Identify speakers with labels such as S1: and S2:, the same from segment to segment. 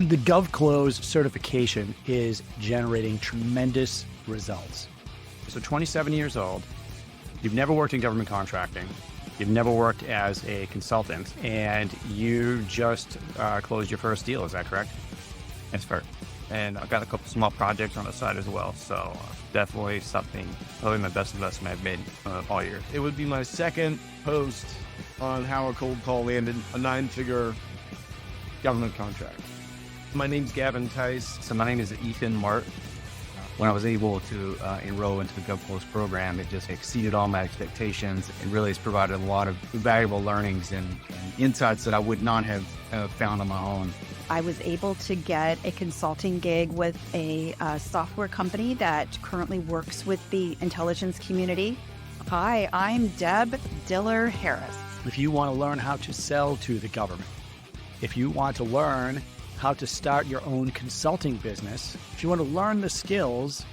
S1: The GovClose certification is generating tremendous results. So 27 years old, you've never worked in government contracting, you've never worked as a consultant, and you just closed your first deal, is that correct?
S2: That's fair. And I've got a couple small projects on the side as well. So definitely probably my best investment I've made all year.
S3: It would be my second post on how a cold call landed a 9-figure government contract. My name's Gavin Tice.
S2: So my name is Ethan Mart. When I was able to enroll into the GovClose program, it just exceeded all my expectations and really has provided a lot of valuable learnings and insights that I would not have found on my own.
S4: I was able to get a consulting gig with a software company that currently works with the intelligence community. Hi, I'm Deb Diller Harris.
S1: If you want to learn how to sell to the government, if you want to learn how to start your own consulting business, if you want to learn the skills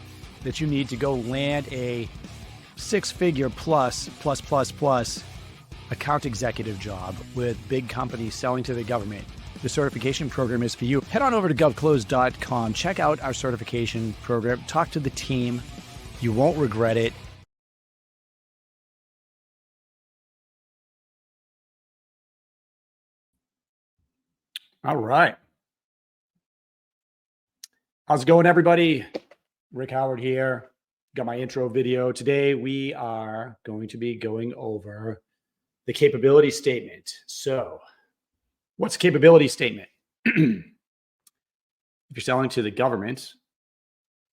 S1: that you need to go land a 6-figure plus account executive job with big companies selling to the government, the certification program is for you. Head on over to govclose.com, check out our certification program, talk to the team. You won't regret it. All right. How's it going, everybody? Rick Howard here. Got my intro video. Today, we are going to be going over the capability statement. So, what's a capability statement? If you're selling to the government,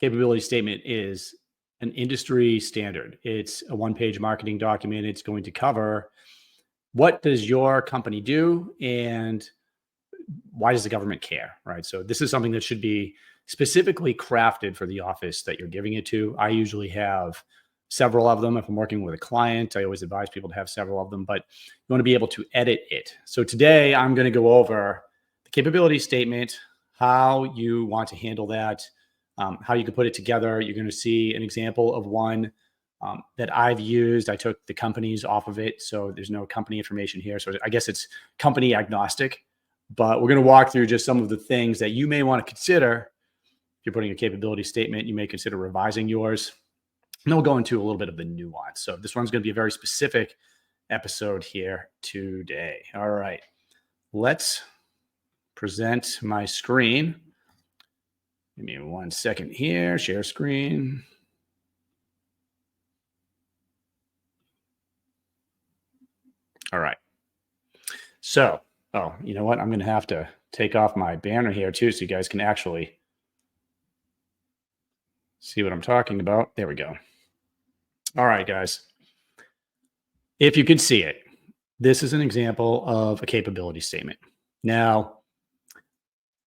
S1: capability statement is an industry standard. It's a one-page marketing document. It's going to cover what does your company do and why does the government care, right? So this is something that should be specifically crafted for the office that you're giving it to. I usually have several of them. If I'm working with a client, I always advise people to have several of them, but you want to be able to edit it. So today I'm going to go over the capability statement, how you want to handle that, how you can put it together. You're going to see an example of one that I've used. I took the companies off of it, so there's no company information here. So I guess it's company agnostic, but we're going to walk through just some of the things that you may want to consider. If you're putting a capability statement, you may consider revising yours. And we'll go into a little bit of the nuance. So this one's going to be a very specific episode here today. All right, let's present my screen. Give me 1 second here, share screen. All right. So, you know what? I'm going to have to take off my banner here too, so you guys can actually see what I'm talking about. There we go. All right, guys. If you can see it, this is an example of a capability statement. Now,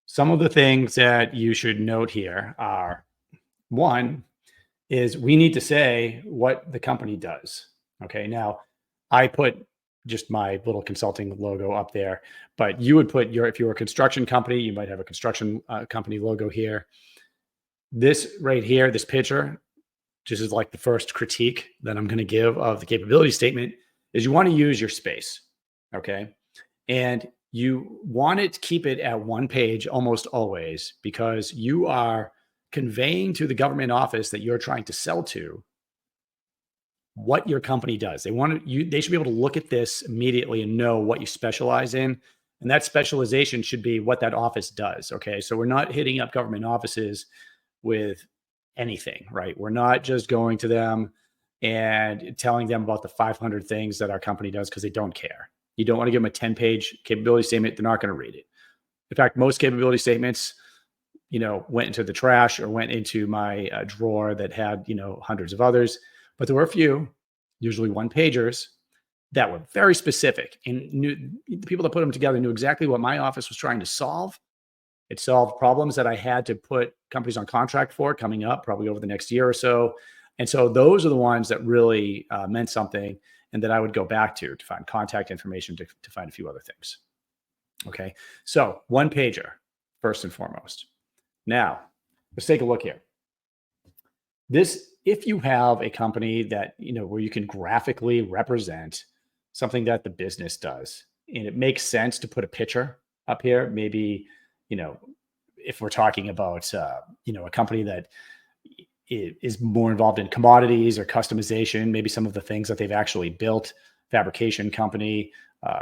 S1: some of the things that you should note here are, one, is we need to say what the company does. Okay, now I put just my little consulting logo up there, but you would put if you're a construction company, you might have a construction company logo here. This right here, this picture, just is like the first critique that I'm going to give of the capability statement, is you want to use your space, okay? And you want to keep it at one page almost always, because you are conveying to the government office that you're trying to sell to what your company does. They should be able to look at this immediately and know what you specialize in. And that specialization should be what that office does, okay? So we're not hitting up government offices with anything, right? We're not just going to them and telling them about the 500 things that our company does, because they don't care. You don't want to give them a 10-page capability statement. They're not going to read it. In fact, most capability statements, went into the trash or went into my drawer that had, hundreds of others. But there were a few, usually one-pagers, that were very specific, and the people that put them together knew exactly what my office was trying to solve. It solved problems that I had to put companies on contract for coming up probably over the next year or so. And so those are the ones that really meant something, and that I would go back to find contact information, to find a few other things. Okay, so one pager, first and foremost. Now, let's take a look here. If you have a company that, where you can graphically represent something that the business does, and it makes sense to put a picture up here, maybe, if we're talking about, a company that is more involved in commodities or customization, maybe some of the things that they've actually built, fabrication company,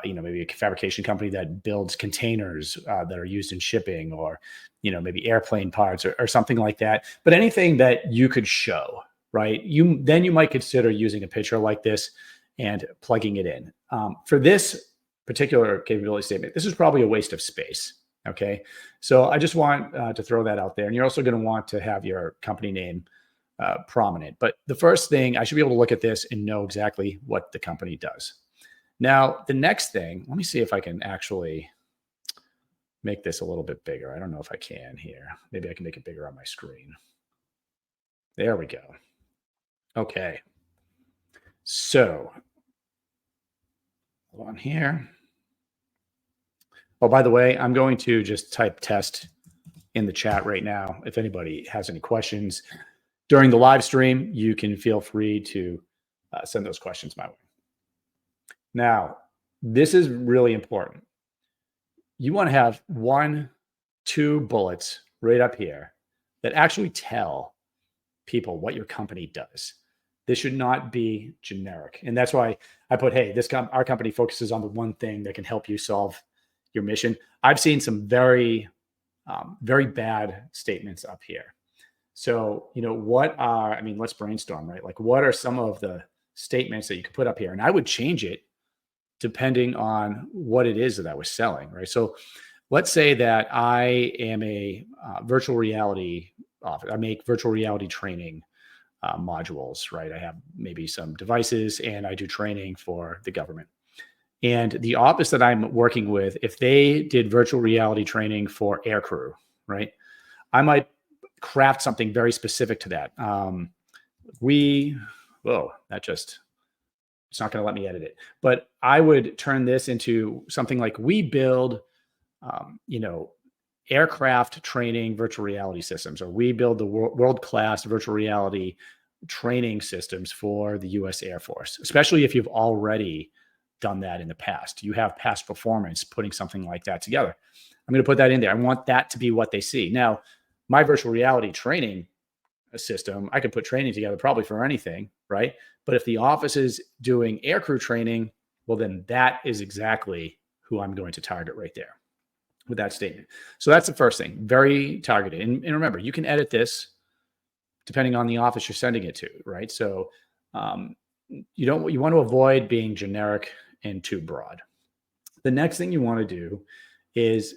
S1: maybe a fabrication company that builds containers that are used in shipping, or, maybe airplane parts or something like that. But anything that you could show, right? Then you might consider using a picture like this and plugging it in. For this particular capability statement, this is probably a waste of space. Okay. So I just want to throw that out there. And you're also going to want to have your company name prominent. But the first thing, I should be able to look at this and know exactly what the company does. Now, the next thing, let me see if I can actually make this a little bit bigger. I don't know if I can here. Maybe I can make it bigger on my screen. There we go. Okay. So, hold on here. Oh, by the way, I'm going to just type test in the chat right now. If anybody has any questions during the live stream, you can feel free to send those questions my way. Now, this is really important. You want to have 1-2 bullets right up here that actually tell people what your company does. This should not be generic. And that's why I put, hey, our company focuses on the one thing that can help you solve your mission. I've seen some very, very bad statements up here. So, let's brainstorm, right? Like, what are some of the statements that you could put up here? And I would change it depending on what it is that I was selling, right? So let's say that I am a virtual reality office. I make virtual reality training modules, right? I have maybe some devices and I do training for the government. And the office that I'm working with, if they did virtual reality training for aircrew, right? I might craft something very specific to that. It's not going to let me edit it, but I would turn this into something like, we build, aircraft training virtual reality systems, or we build the world-class virtual reality training systems for the U.S. Air Force, especially if you've already done that in the past. You have past performance putting something like that together. I'm going to put that in there. I want that to be what they see. Now, my virtual reality training system, I could put training together probably for anything, right? But if the office is doing aircrew training, well, then that is exactly who I'm going to target right there with that statement. So that's the first thing, very targeted. And remember, you can edit this depending on the office you're sending it to, right? So you want to avoid being generic and too broad. The next thing you want to do is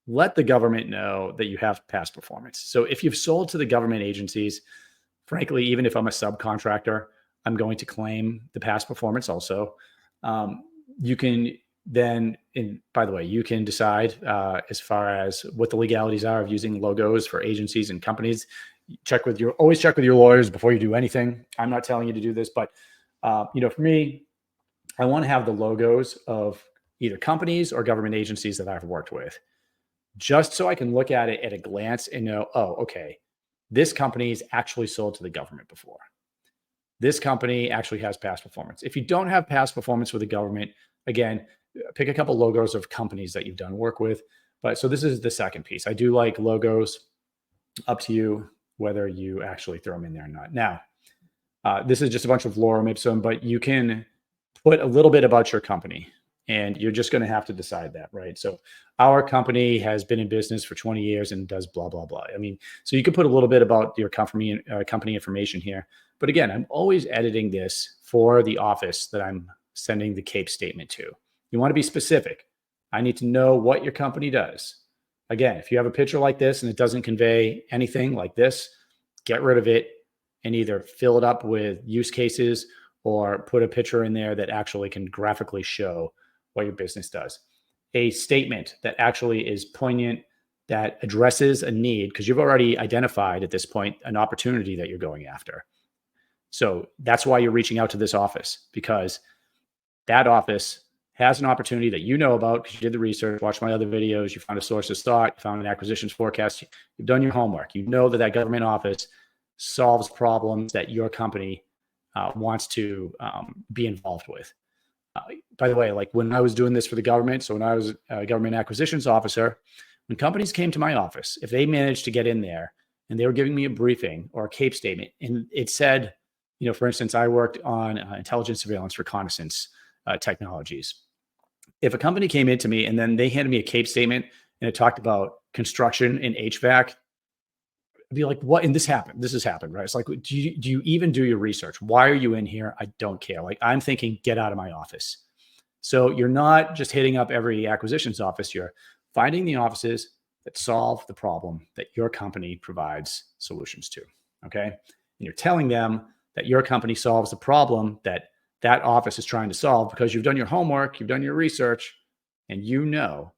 S1: let the government know that you have past performance. So if you've sold to the government agencies, frankly, even if I'm a subcontractor, I'm going to claim the past performance also. You can then, by the way, you can decide as far as what the legalities are of using logos for agencies and companies. Always check with your lawyers before you do anything. I'm not telling you to do this, but for me, I want to have the logos of either companies or government agencies that I've worked with, just so I can look at it at a glance and know, oh, okay, this company's actually sold to the government before. This company actually has past performance. If you don't have past performance with the government, again, pick a couple logos of companies that you've done work with. But so this is the second piece. I do like logos. Up to you whether you actually throw them in there or not. Now, this is just a bunch of lorem ipsum, but you can put a little bit about your company, and you're just going to have to decide that, right? So our company has been in business for 20 years and does blah, blah, blah. I mean, so you could put a little bit about your company information here. But again, I'm always editing this for the office that I'm sending the CAPE statement to. You want to be specific. I need to know what your company does. Again, if you have a picture like this and it doesn't convey anything like this, get rid of it and either fill it up with use cases or put a picture in there that actually can graphically show what your business does. A statement that actually is poignant, that addresses a need, because you've already identified at this point an opportunity that you're going after. So that's why you're reaching out to this office, because that office has an opportunity that you know about because you did the research, watched my other videos, you found a source of thought, you found an acquisitions forecast, you've done your homework. You know that government office solves problems that your company wants to be involved with. By the way, like when I was doing this for the government, so when I was a government acquisitions officer, When companies came to my office, if they managed to get in there and they were giving me a briefing or a CAPE statement, and it said, for instance, I worked on intelligence, surveillance, reconnaissance technologies. If a company came into me and then they handed me a CAPE statement and it talked about construction and HVAC, I'd be like, what? And this has happened, right? It's like, do you even do your research? Why are you in here? I don't care. Like, I'm thinking, get out of my office. So you're not just hitting up every acquisitions office. You're finding the offices that solve the problem that your company provides solutions to. Okay. And you're telling them that your company solves the problem that office is trying to solve because you've done your homework, you've done your research, and you know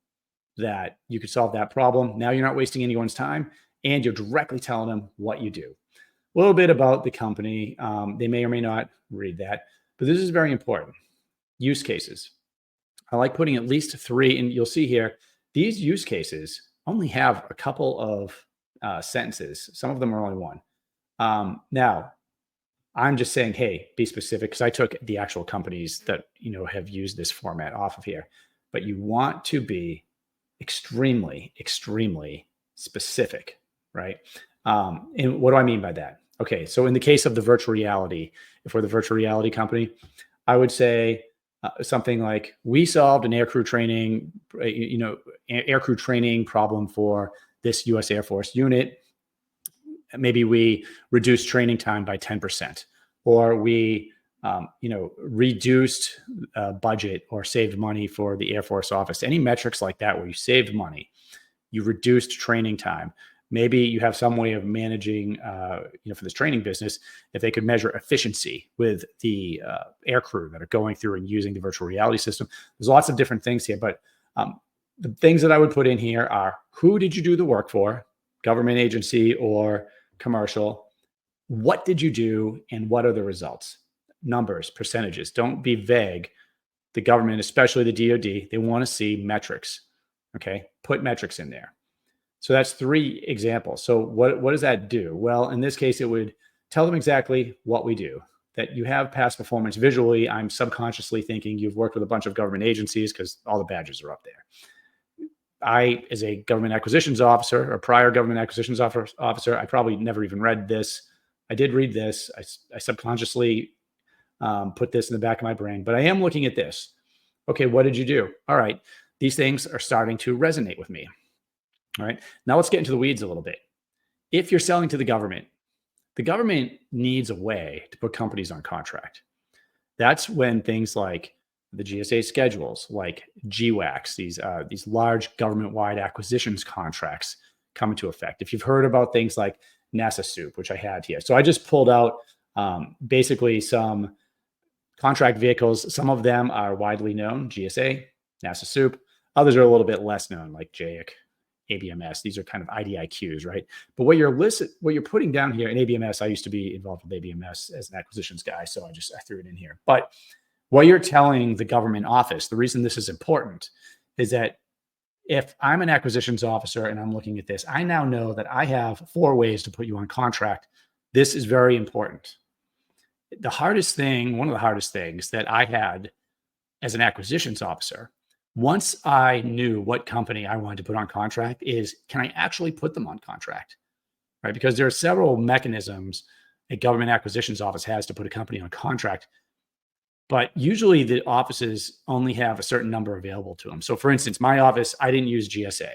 S1: that you could solve that problem. Now you're not wasting anyone's time, and you're directly telling them what you do. A little bit about the company. They may or may not read that, but this is very important. Use cases. I like putting at least 3, and you'll see here, these use cases only have a couple of sentences. Some of them are only 1. Now, I'm just saying, hey, be specific, because I took the actual companies that have used this format off of here. But you want to be extremely, extremely specific, right? And what do I mean by that? Okay, so in the case of the virtual reality, if we're the virtual reality company, I would say something like, we solved an aircrew training problem for this U.S. Air Force unit. Maybe we reduced training time by 10%, or we, reduced budget or saved money for the Air Force office. Any metrics like that where you saved money, you reduced training time. Maybe you have some way of managing, for this training business, if they could measure efficiency with the air crew that are going through and using the virtual reality system. There's lots of different things here, but the things that I would put in here are, who did you do the work for, government agency or commercial? What did you do, and what are the results? Numbers, percentages. Don't be vague. The government, especially the DoD, they want to see metrics. Okay, put metrics in there. So that's 3 examples. So what does that do? Well, in this case, it would tell them exactly what we do. That you have past performance. Visually, I'm subconsciously thinking you've worked with a bunch of government agencies because all the badges are up there. I, as a government acquisitions officer or prior government acquisitions officer, I probably never even read this. I did read this. I subconsciously put this in the back of my brain, but I am looking at this. Okay, what did you do? All right, these things are starting to resonate with me. All right, now let's get into the weeds a little bit. If you're selling to the government needs a way to put companies on contract. That's when things like the GSA schedules, like GWACs, these large government-wide acquisitions contracts, come into effect. If you've heard about things like NASA SOUP, which I had here. So I just pulled out basically some contract vehicles. Some of them are widely known, GSA, NASA SOUP. Others are a little bit less known, like JIC, ABMS. These are kind of IDIQs, right? But what you're putting down here in ABMS, I used to be involved with ABMS as an acquisitions guy, so I threw it in here. But what you're telling the government office, the reason this is important is that if I'm an acquisitions officer and I'm looking at this, I now know that I have 4 ways to put you on contract. This is very important. One of the hardest things that I had as an acquisitions officer, once I knew what company I wanted to put on contract, is, can I actually put them on contract? Right? Because there are several mechanisms a government acquisitions office has to put a company on contract. But usually the offices only have a certain number available to them. So for instance, my office, I didn't use GSA.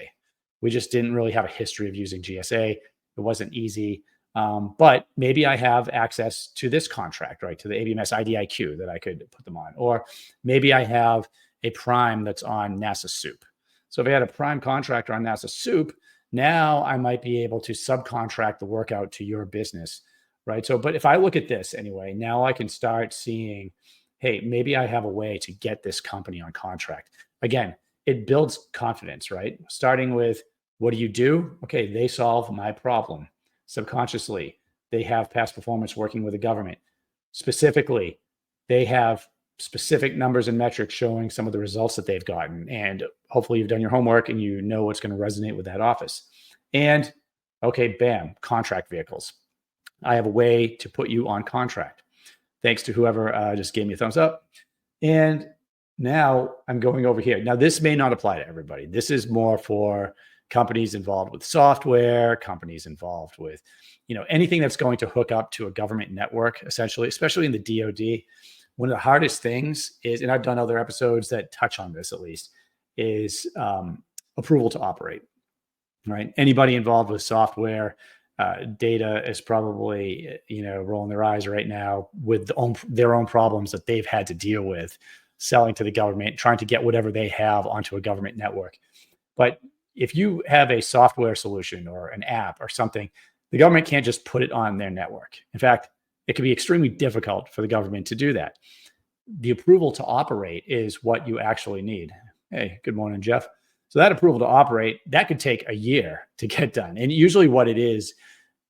S1: We just didn't really have a history of using GSA. It wasn't easy. But maybe I have access to this contract, right? To the ABMS IDIQ that I could put them on. Or maybe I have a prime that's on NASA SOUP. So if I had a prime contractor on NASA SOUP, now I might be able to subcontract the work out to your business, right? So, but if I look at this anyway, now I can start seeing, hey, maybe I have a way to get this company on contract. Again, it builds confidence, right? Starting with, what do you do? Okay, they solve my problem. Subconsciously, they have past performance working with the government. Specifically, they have specific numbers and metrics showing some of the results that they've gotten. And hopefully you've done your homework and you know what's going to resonate with that office. And okay, bam, contract vehicles. I have a way to put you on contract. Thanks to whoever just gave me a thumbs up. And now I'm going over here. Now, this may not apply to everybody. This is more for companies involved with software, companies involved with, anything that's going to hook up to a government network, essentially, especially in the DoD. One of the hardest things is, and I've done other episodes that touch on this at least, is approval to operate, right? Anybody involved with software, data is probably, rolling their eyes right now with their own problems that they've had to deal with selling to the government, trying to get whatever they have onto a government network. But if you have a software solution or an app or something, the government can't just put it on their network. In fact, it can be extremely difficult for the government to do that. The approval to operate is what you actually need. Hey, good morning, Jeff. So that approval to operate, that could take a year to get done. And usually what it is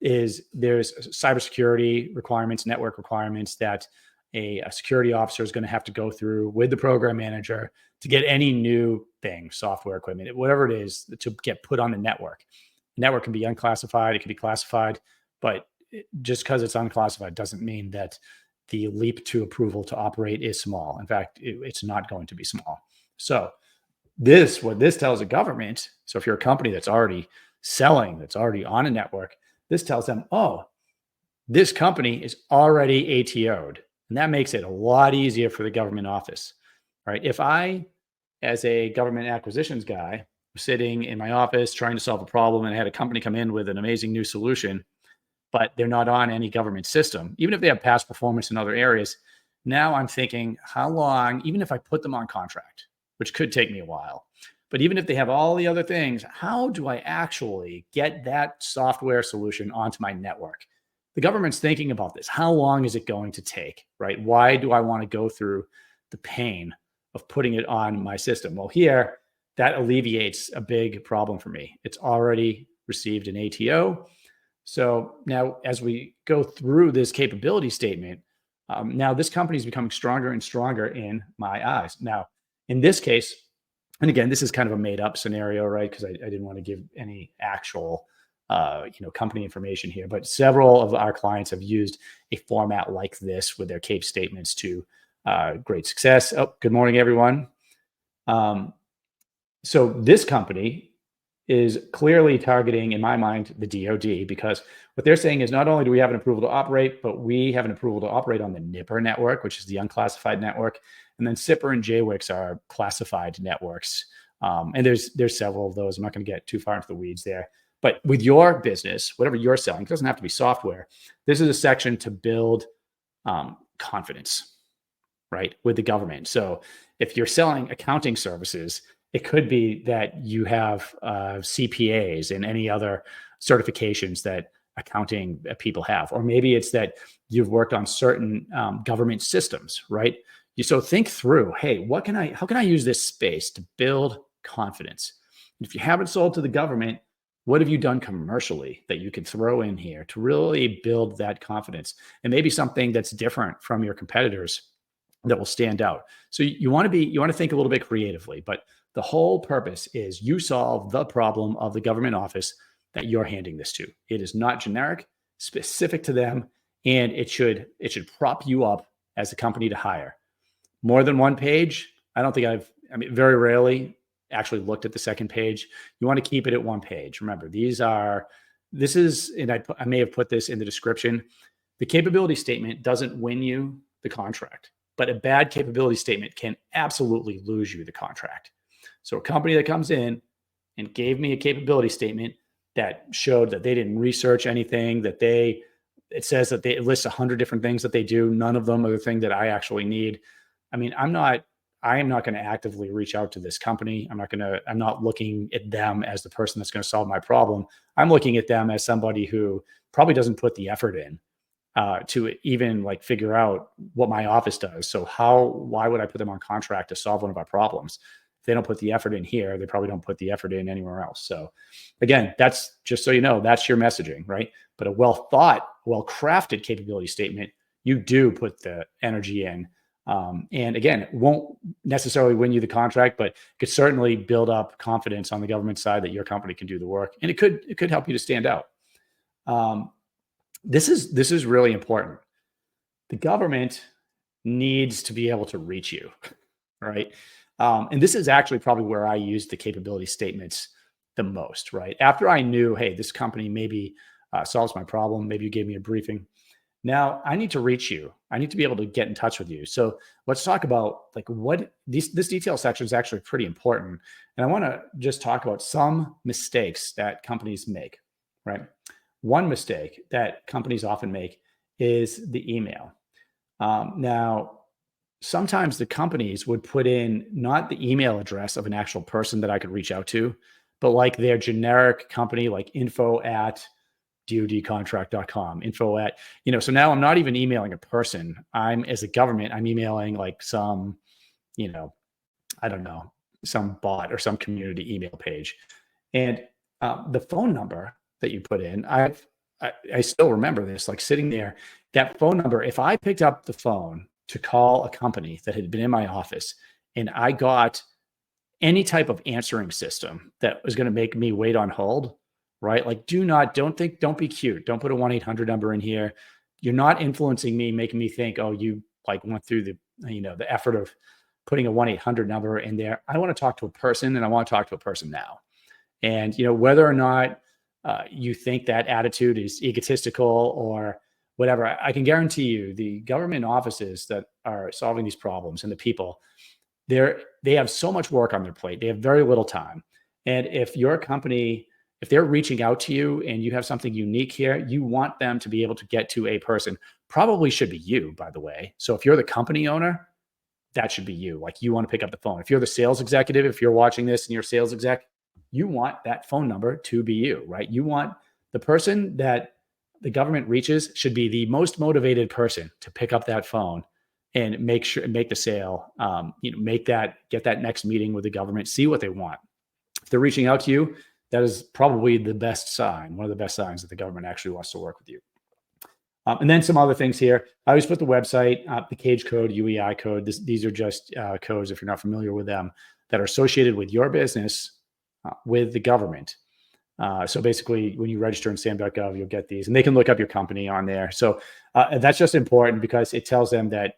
S1: there's cybersecurity requirements, network requirements that a security officer is going to have to go through with the program manager to get any new thing, software, equipment, whatever it is, to get put on the network. The network can be unclassified, it can be classified, but just because it's unclassified doesn't mean that the leap to approval to operate is small. In fact, it's not going to be small. So what this tells the government, so if you're a company that's already selling, that's already on a network, this tells them, oh, this company is already ATO'd. And that makes it a lot easier for the government office, right? If I, as a government acquisitions guy, was sitting in my office trying to solve a problem and I had a company come in with an amazing new solution, but they're not on any government system, even if they have past performance in other areas, now I'm thinking, how long, even if I put them on contract, which could take me a while, but even if they have all the other things, how do I actually get that software solution onto my network? The government's thinking about this. How long is it going to take, right? Why do I want to go through the pain of putting it on my system? Well, here, that alleviates a big problem for me. It's already received an ATO. So now as we go through this capability statement, now this company is becoming stronger and stronger in my eyes. Now, in this case, and again, this is kind of a made up scenario, right? Because I didn't want to give any actual company information here, but several of our clients have used a format like this with their CAPE statements to great success. Oh, good morning, everyone. So this company is clearly targeting, in my mind, the DoD, because what they're saying is not only do we have an approval to operate, but we have an approval to operate on the NIPR network, which is the unclassified network. And then SIPR and JWICs are classified networks. And there's several of those. I'm not going to get too far into the weeds there. But with your business, whatever you're selling, it doesn't have to be software. This is a section to build confidence, right, with the government. So if you're selling accounting services, it could be that you have CPAs and any other certifications that accounting people have. Or maybe it's that you've worked on certain government systems, right? So think through, hey, how can I use this space to build confidence? And if you haven't sold to the government, what have you done commercially that you can throw in here to really build that confidence? And maybe something that's different from your competitors that will stand out. So you want to think a little bit creatively, but the whole purpose is you solve the problem of the government office that you're handing this to. It is not generic, specific to them, and it should prop you up as a company to hire. More than one page, I don't think very rarely actually looked at the second page. You want to keep it at one page. Remember, and I may have put this in the description. The capability statement doesn't win you the contract, but a bad capability statement can absolutely lose you the contract. So a company that comes in and gave me a capability statement that showed that they didn't research anything, it says that it lists 100 different things that they do. None of them are the thing that I actually need. I mean, I am not going to actively reach out to this company. I'm not looking at them as the person that's going to solve my problem. I'm looking at them as somebody who probably doesn't put the effort in to even figure out what my office does. So why would I put them on contract to solve one of our problems? If they don't put the effort in here, they probably don't put the effort in anywhere else. So again, that's just so you know, that's your messaging, right? But a well-crafted capability statement, you do put the energy in. And again, it won't necessarily win you the contract, but it could certainly build up confidence on the government side that your company can do the work. And it could help you to stand out. This is really important. The government needs to be able to reach you, right? And this is actually probably where I use the capability statements the most, right? After I knew, hey, this company maybe solves my problem, maybe you gave me a briefing. Now I need to reach you. I need to be able to get in touch with you. So let's talk about like what this detail section is actually pretty important. And I want to just talk about some mistakes that companies make, right? One mistake that companies often make is the email. Now, sometimes the companies would put in not the email address of an actual person that I could reach out to, but like their generic company, like info@dodcontract.com, so now I'm not even emailing a person. As a government, I'm emailing like some, I don't know, some bot or some community email page. And the phone number that you put in, I still remember this, like sitting there, that phone number, if I picked up the phone to call a company that had been in my office and I got any type of answering system that was going to make me wait on hold, right? Like don't be cute. Don't put a 1-800 number in here. You're not influencing me, making me think, oh, you like went through the effort of putting a 1-800 number in there. I want to talk to a person, and I want to talk to a person now. And, whether or not you think that attitude is egotistical or whatever, I can guarantee you the government offices that are solving these problems and the people, they have so much work on their plate. They have very little time. And if your company, if they're reaching out to you and you have something unique here, you want them to be able to get to a person. Probably should be you, by the way. So if you're the company owner, that should be you. Like, you want to pick up the phone. If you're the sales executive, if you're watching this and you're a sales exec, you want that phone number to be you, right? You want the person that the government reaches should be the most motivated person to pick up that phone and make the sale, get that next meeting with the government, see what they want. If they're reaching out to you, that is probably the best sign, one of the best signs that the government actually wants to work with you. And then some other things here. I always put the website, the CAGE code, UEI code. These are just codes, if you're not familiar with them, that are associated with your business with the government. So basically, when you register in SAM.gov, you'll get these, and they can look up your company on there. So that's just important because it tells them that,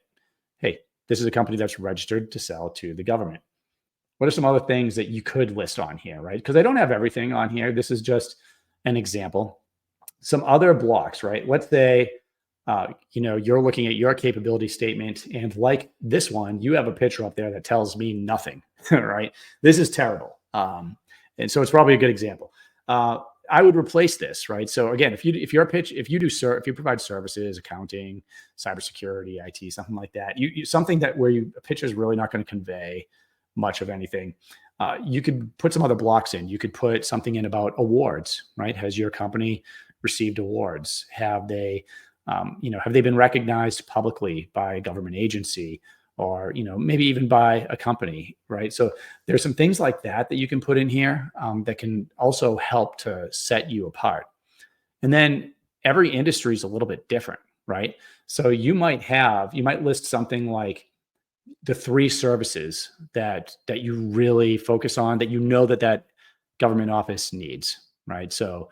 S1: hey, this is a company that's registered to sell to the government. What are some other things that you could list on here, right? Because I don't have everything on here. This is just an example. Some other blocks, right? Let's say, you're looking at your capability statement, and like this one, you have a picture up there that tells me nothing, right? This is terrible. And so it's probably a good example. I would replace this, right? So again, if you provide services, accounting, cybersecurity, IT, something like that, something that where a picture is really not going to convey much of anything. You could put some other blocks in. You could put something in about awards, right? Has your company received awards? Have they been recognized publicly by a government agency, or maybe even by a company, right? So there's some things like that you can put in here that can also help to set you apart. And then every industry is a little bit different, right? So you might list something like the 3 services that you really focus on, that that government office needs, right? So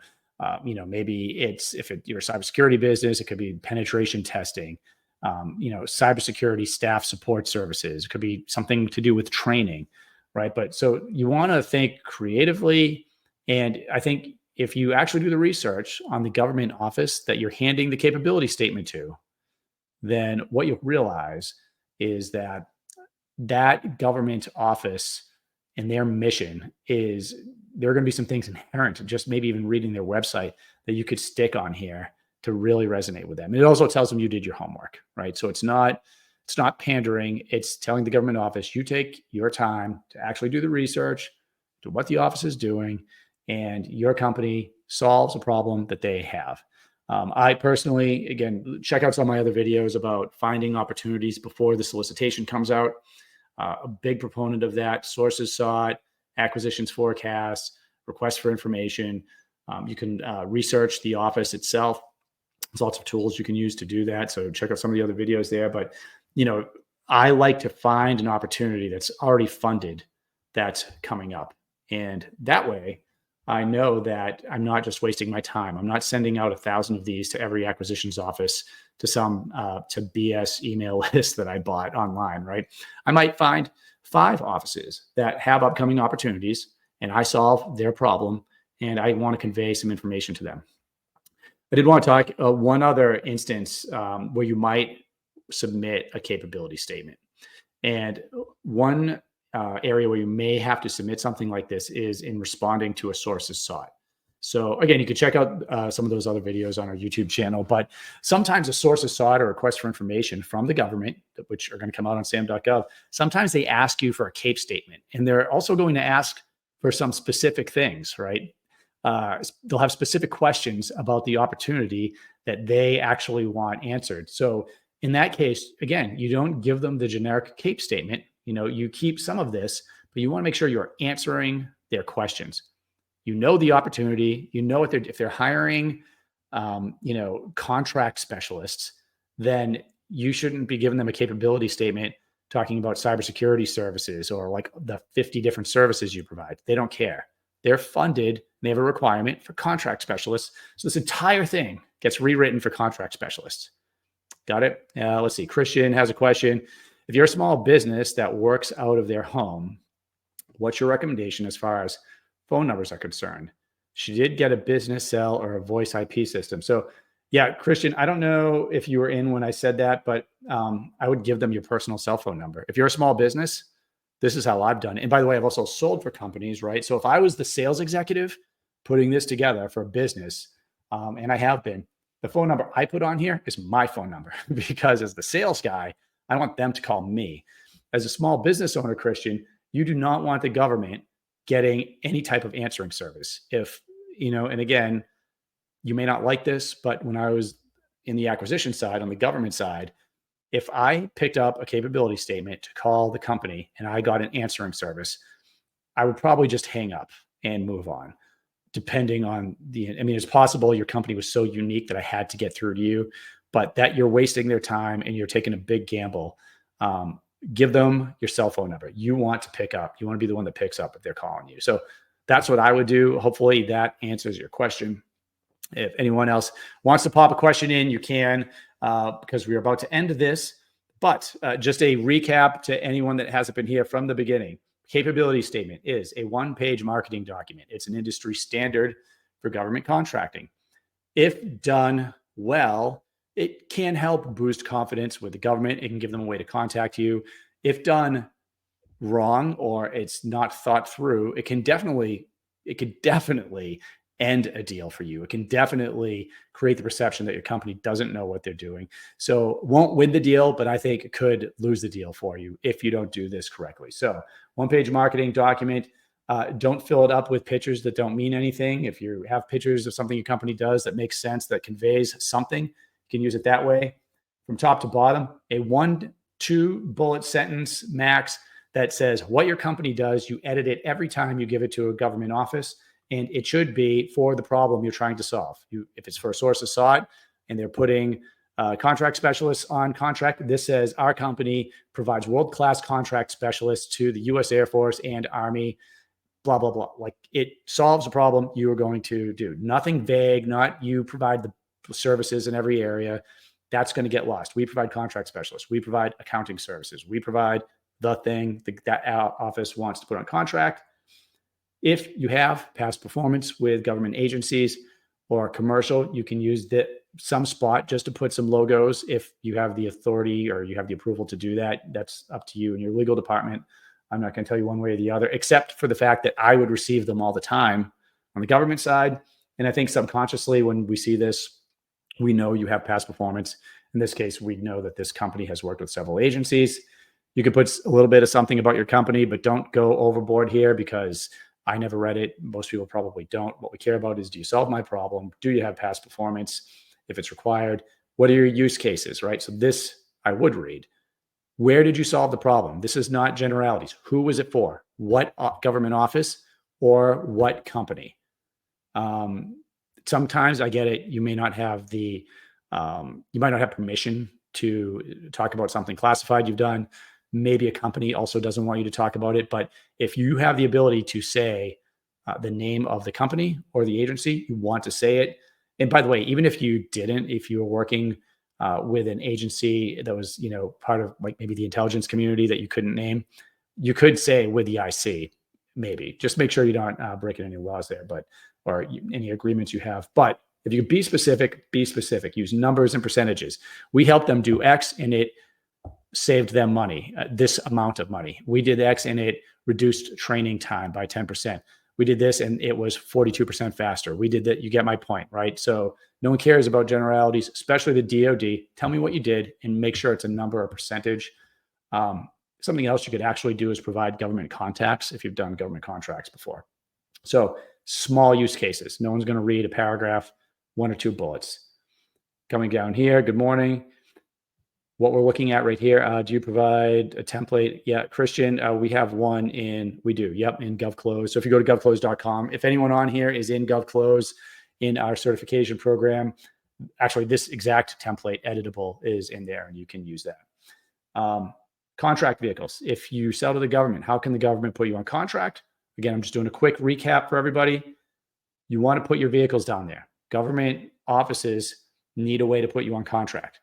S1: maybe if you're a cybersecurity business, it could be penetration testing, cybersecurity staff support services. It could be something to do with training, right? But so you want to think creatively. And I think if you actually do the research on the government office that you're handing the capability statement to, then what you'll realize is that government office and their mission is, there are going to be some things inherent, just maybe even reading their website, that you could stick on here to really resonate with them. And it also tells them you did your homework, right? So it's not pandering. It's telling the government office, you take your time to actually do the research to what the office is doing, and your company solves a problem that they have. I personally, again, check out some of my other videos about finding opportunities before the solicitation comes out. A big proponent of that: sources sought, acquisitions forecasts, requests for information. You can research the office itself. There's lots of tools you can use to do that. So check out some of the other videos there. But, I like to find an opportunity that's already funded that's coming up. And that way, I know that I'm not just wasting my time. I'm not sending out 1,000 of these to every acquisitions office to some to BS email list that I bought online, right? I might find 5 offices that have upcoming opportunities, and I solve their problem, and I want to convey some information to them. I did want to talk one other instance where you might submit a capability statement. And one area where you may have to submit something like this is in responding to a source is sought. So again, you can check out some of those other videos on our YouTube channel, but sometimes a source is sought or request for information from the government, which are going to come out on sam.gov. Sometimes they ask you for a CAPE statement, and they're also going to ask for some specific things, right? They'll have specific questions about the opportunity that they actually want answered. So in that case, again, you don't give them the generic CAPE statement. You keep some of this, but you want to make sure you're answering their questions. You know the opportunity. You know if they're hiring, contract specialists, then you shouldn't be giving them a capability statement talking about cybersecurity services or like the 50 different services you provide. They don't care. They're funded. They have a requirement for contract specialists. So this entire thing gets rewritten for contract specialists. Got it? Let's see. Christian has a question. If you're a small business that works out of their home, what's your recommendation as far as phone numbers are concerned? She did get a business cell or a voice IP system. So yeah, Christian, I don't know if you were in when I said that, but I would give them your personal cell phone number. If you're a small business, this is how I've done it. And by the way, I've also sold for companies, right? So if I was the sales executive putting this together for a business, and I have been, the phone number I put on here is my phone number because as the sales guy, I want them to call me. As a small business owner, Christian, you do not want the government getting any type of answering service. And again, you may not like this, but when I was in the acquisition side, on the government side, if I picked up a capability statement to call the company and I got an answering service, I would probably just hang up and move on. Depending on it's possible your company was so unique that I had to get through to you, but that you're wasting their time and you're taking a big gamble. Give them your cell phone number. You want to pick up. You want to be the one that picks up if they're calling you. So that's what I would do. Hopefully that answers your question. If anyone else wants to pop a question in, you can, because we're about to end this. But just a recap to anyone that hasn't been here from the beginning. Capability statement is a one-page marketing document. It's an industry standard for government contracting. If done well, it can help boost confidence with the government. It can give them a way to contact you. If done wrong or it's not thought through, it could definitely end a deal for you. It can definitely create the perception that your company doesn't know what they're doing. So won't win the deal, but I think it could lose the deal for you if you don't do this correctly. So one-page marketing document. Don't fill it up with pictures that don't mean anything. If you have pictures of something your company does that makes sense, that conveys something, you can use it that way. From top to bottom, a 1-2 bullet sentence max that says what your company does. You edit it every time you give it to a government office. And it should be for the problem you're trying to solve. If it's for a source of sought and they're putting contract specialists on contract, this says our company provides world-class contract specialists to the U.S. Air Force and Army, blah, blah, blah. Like it solves a problem you are going to do. Nothing vague, not you provide the services in every area. That's going to get lost. We provide contract specialists. We provide accounting services. We provide the thing that our office wants to put on contract. If you have past performance with government agencies or commercial, you can use some spot just to put some logos. If you have the authority or you have the approval to do that, that's up to you and your legal department. I'm not going to tell you one way or the other, except for the fact that I would receive them all the time on the government side. And I think subconsciously when we see this, we know you have past performance. In this case, we know that this company has worked with several agencies. You could put a little bit of something about your company, but don't go overboard here because I never read it. Most people probably don't. What we care about is, do you solve my problem? Do you have past performance? If it's required, what are your use cases, right? So this I would read. Where did you solve the problem? This is not generalities. Who was it for? What government office or what company? Sometimes I get it. You may not have you might not have permission to talk about something classified you've done. Maybe a company also doesn't want you to talk about it. But if you have the ability to say the name of the company or the agency, you want to say it. And by the way, even if you didn't, if you were working with an agency that was, part of like maybe the intelligence community that you couldn't name, you could say with the IC. maybe. Just make sure you're not breaking any laws there, or any agreements you have. But if you can be specific, use numbers and percentages. We helped them do X and it saved them money, this amount of money. We did X and it reduced training time by 10%. We did this and it was 42% faster. We did that. You get my point, right? So no one cares about generalities, especially the DoD. Tell me what you did and make sure it's a number or percentage. Something else you could actually do is provide government contacts if you've done government contracts before. So small use cases. No one's going to read a paragraph, 1 or 2 bullets. Coming down here, good morning. What we're looking at right here, do you provide a template? Yeah, Christian, we have one we do, yep, in GovClose. So if you go to govclose.com, if anyone on here is in GovClose in our certification program, actually this exact template editable is in there and you can use that. Contract vehicles. If you sell to the government, how can the government put you on contract? Again, I'm just doing a quick recap for everybody. You want to put your vehicles down there. Government offices need a way to put you on contract.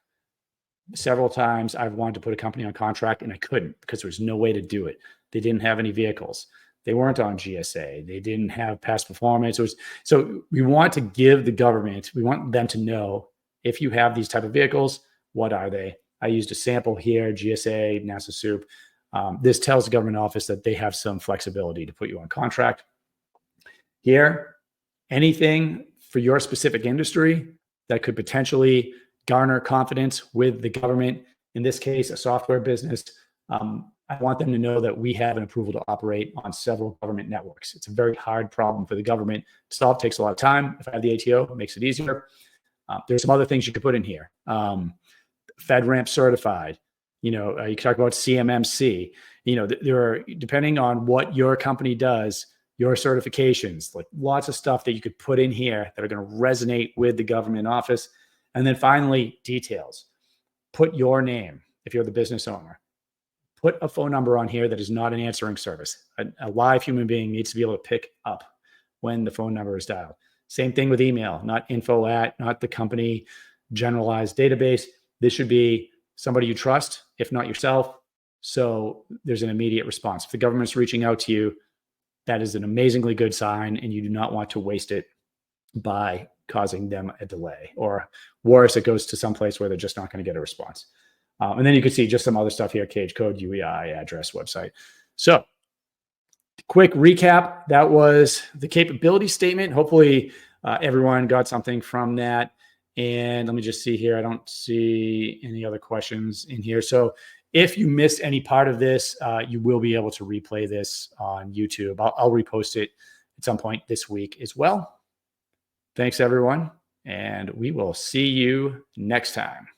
S1: Several times I've wanted to put a company on contract and I couldn't because there was no way to do it. They didn't have any vehicles. They weren't on GSA. They didn't have past performance. So we want to give the government, we want them to know if you have these type of vehicles, what are they? I used a sample here, GSA, NASA SOUP. This tells the government office that they have some flexibility to put you on contract. Here, anything for your specific industry that could potentially garner confidence with the government, in this case, a software business. I want them to know that we have an approval to operate on several government networks. It's a very hard problem for the government to solve. It takes a lot of time. If I have the ATO, it makes it easier. There's some other things you could put in here. FedRAMP certified. You can talk about CMMC. There are, depending on what your company does, your certifications, like lots of stuff that you could put in here that are going to resonate with the government office. And then finally, details. Put your name if you're the business owner. Put a phone number on here that is not an answering service. A live human being needs to be able to pick up when the phone number is dialed. Same thing with email, not not the company generalized database. This should be somebody you trust, if not yourself. So there's an immediate response. If the government's reaching out to you, that is an amazingly good sign, and you do not want to waste it by causing them a delay, or worse, it goes to some place where they're just not going to get a response. And then you can see just some other stuff here, cage code, UEI, address, website. So quick recap. That was the capability statement. Hopefully everyone got something from that. And let me just see here. I don't see any other questions in here. So if you missed any part of this, you will be able to replay this on YouTube. I'll repost it at some point this week as well. Thanks, everyone, and we will see you next time.